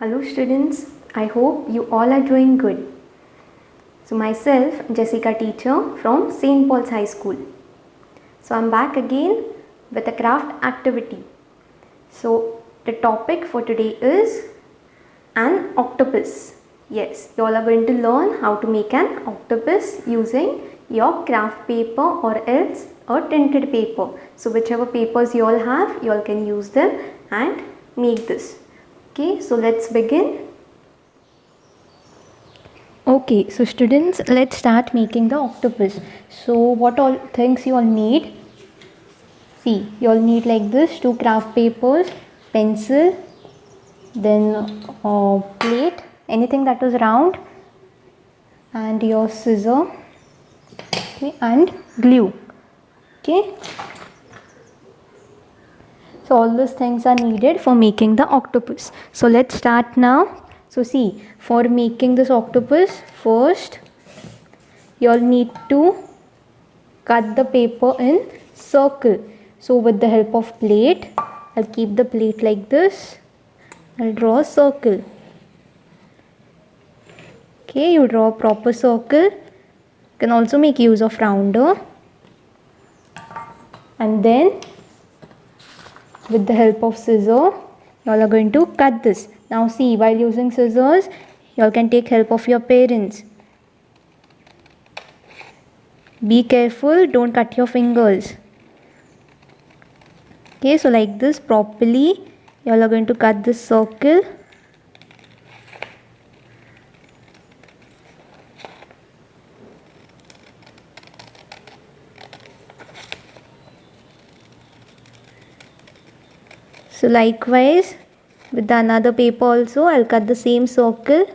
Hello students, I hope you all are doing good. So myself Jessica teacher from St. Paul's High School. So I'm back again with a craft activity. So the topic for today is an octopus. Yes, you all are going to learn how to make an octopus using your craft paper or else a tinted paper. So whichever papers you all have, you all can use them and make this. Okay, so let's begin. Okay, so students, let's start making the octopus. So what all things you all need? See, you all need like this, 2 craft papers, pencil, then plate, anything that is round, and your scissor, okay, and glue. Okay. So all those things are needed for making the octopus. So let's start now. So see, for making this octopus, first you all need to cut the paper in circle. So with the help of plate, I'll keep the plate like this. I'll draw a circle. Okay, you draw a proper circle. You can also make use of rounder. And then with the help of scissors, you all are going to cut this. Now see, while using scissors, you all can take help of your parents. Be careful, don't cut your fingers. Okay, so like this properly, you all are going to cut this circle. So likewise, with the another paper also, I'll cut the same circle.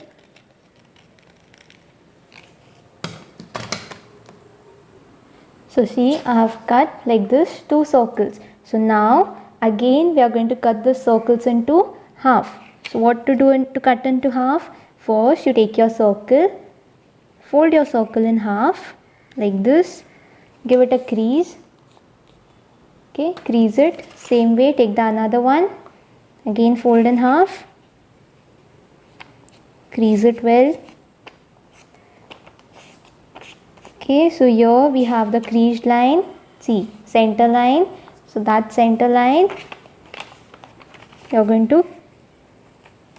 So see, I have cut like this 2 circles. So now again we are going to cut the circles into half. So what to do to cut into half? First you take your circle, fold your circle in half like this, give it a crease. Okay, crease it. Same way, take the another one, again fold in half, crease it well. Okay, so here we have the creased line. See, center line. So that center line, you're going to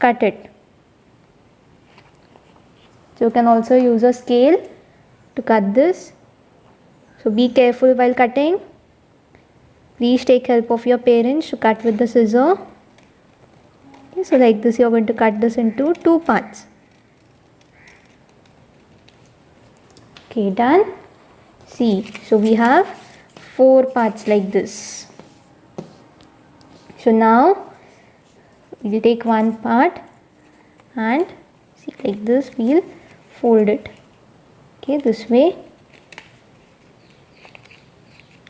cut it. So you can also use a scale to cut this. So be careful while cutting. Please take help of your parents to cut with the scissor. Okay, so like this, you're going to cut this into 2 parts. Okay, done. See, so we have 4 parts like this. So now we'll take one part and see, like this we'll fold it. Okay, this way,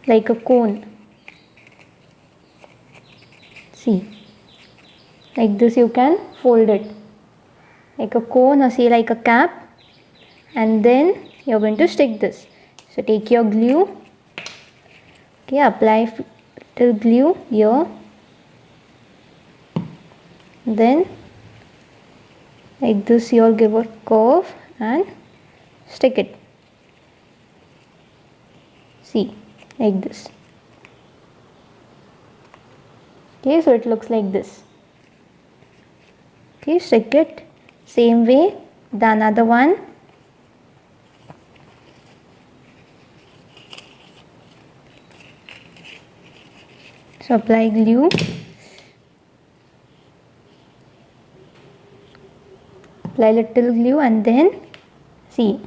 like a cone. See, like this you can fold it like a cone, or say like a cap, and then you're going to stick this. So take your glue. Okay, apply little glue here. Then like this you'll give a curve and stick it. See, like this. Okay, so it looks like this. Okay, stick it. Same way, the another one. So apply glue. Apply little glue and then see,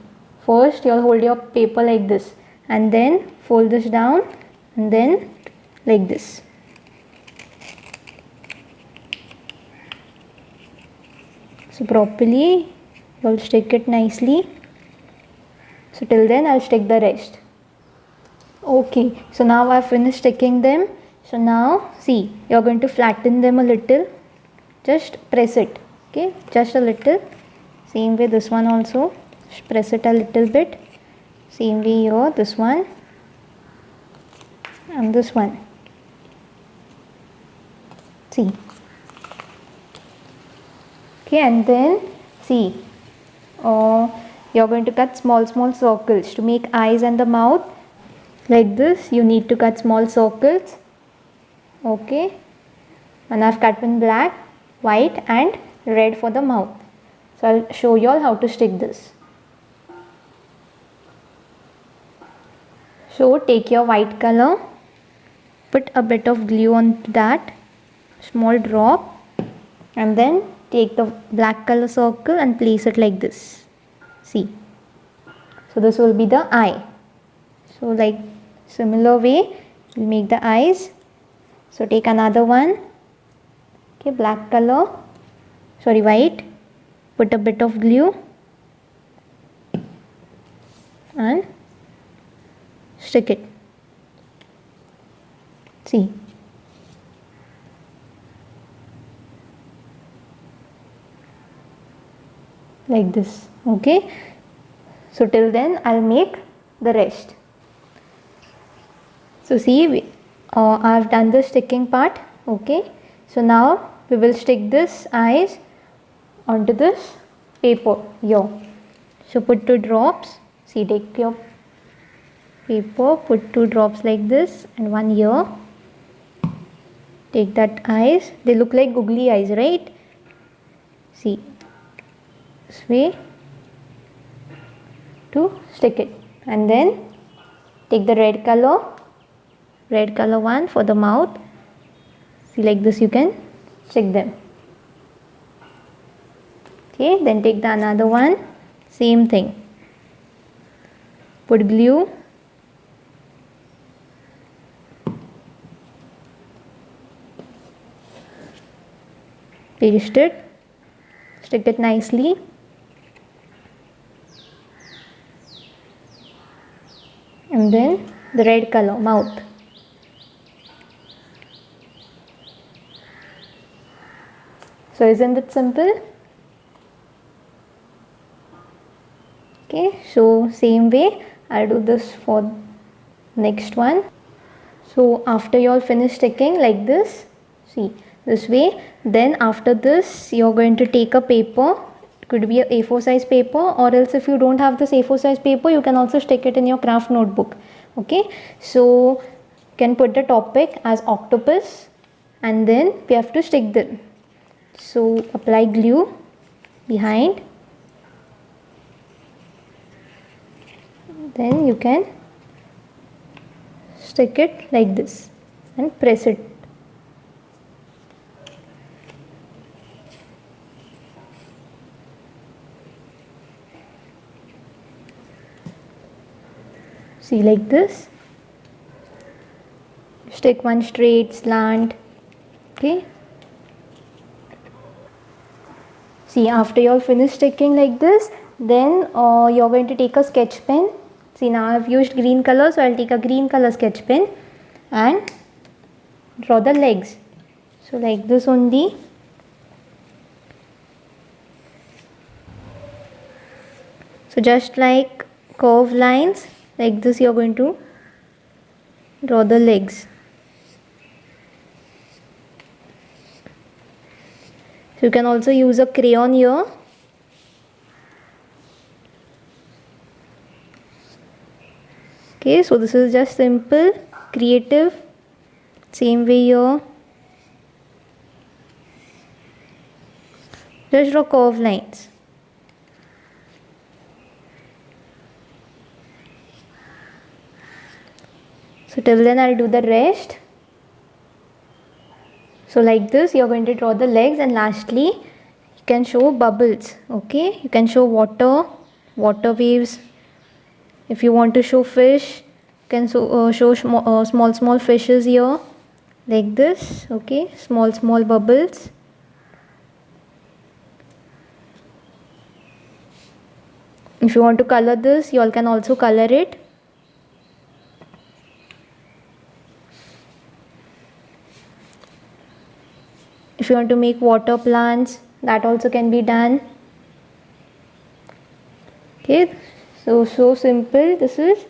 first you'll hold your paper like this and then fold this down and then like this. So properly you'll stick it nicely. So till then I'll stick the rest. Okay, so now I've finished sticking them. So now see, you're going to flatten them a little. Just press it. Okay, just a little. Same way this one also. Just press it a little bit. Same way here, this one and this one. See. Okay, and then see, you're going to cut small circles to make eyes and the mouth. Like this, you need to cut small circles. Okay, and I've cut in black, white and red for the mouth. So I'll show you all how to stick this. So take your white color, put a bit of glue on that, small drop, and then take the black color circle and place it like this. See, so this will be the eye. So like similar way we'll make the eyes. So take another one. Okay, black color, sorry, white, put a bit of glue and stick it. See, like this. Okay, so till then I'll make the rest. So see, I've done the sticking part. Okay, so now we will stick this eyes onto this paper here. So put 2 drops. See, take your paper, put 2 drops like this and 1 here. Take that eyes, they look like googly eyes, right? See, this way to stick it, and then take the red color one for the mouth. See, like this you can stick them. Okay, then take the another one, same thing, put glue, paste it, stick it nicely, and then the red color mouth. So isn't it simple? Okay, so same way I'll do this for next one. So after you all finish sticking like this, see, this way, then after this you're going to take a paper. It could be a A4 size paper, or else if you don't have this A4 size paper, you can also stick it in your craft notebook. Okay, so you can put the topic as octopus, and then we have to stick them. So apply glue behind, then you can stick it like this and press it. See, like this, stick one straight slant. Okay, see, after you all finish sticking like this, then you're going to take a sketch pen. See, now I've used green color, so I'll take a green color sketch pen and draw the legs. So like this only. So just like curved lines, like this you're going to draw the legs. So you can also use a crayon here. Okay, so this is just simple, creative. Same way here. Just draw curved lines. So till then I'll do the rest. So like this you're going to draw the legs, and lastly you can show bubbles. Okay, you can show water waves. If you want to show fish, you can show small fishes here like this. Okay, small bubbles. If you want to color this, you all can also color it. If you want to make water plants, that also can be done. Okay, so simple this is.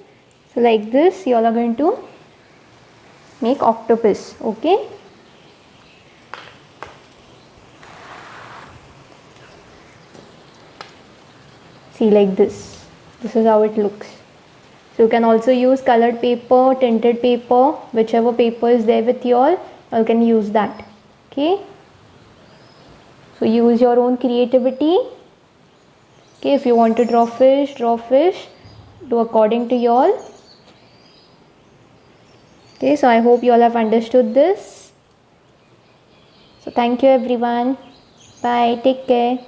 So like this you all are going to make octopus. Okay, See, like this. This is how it looks. So you can also use colored paper, tinted paper, whichever paper is there with you all, you can use that. Okay. So use your own creativity. Okay, if you want to draw fish, do according to you all. Okay, so I hope you all have understood this. So thank you everyone. Bye. Take care.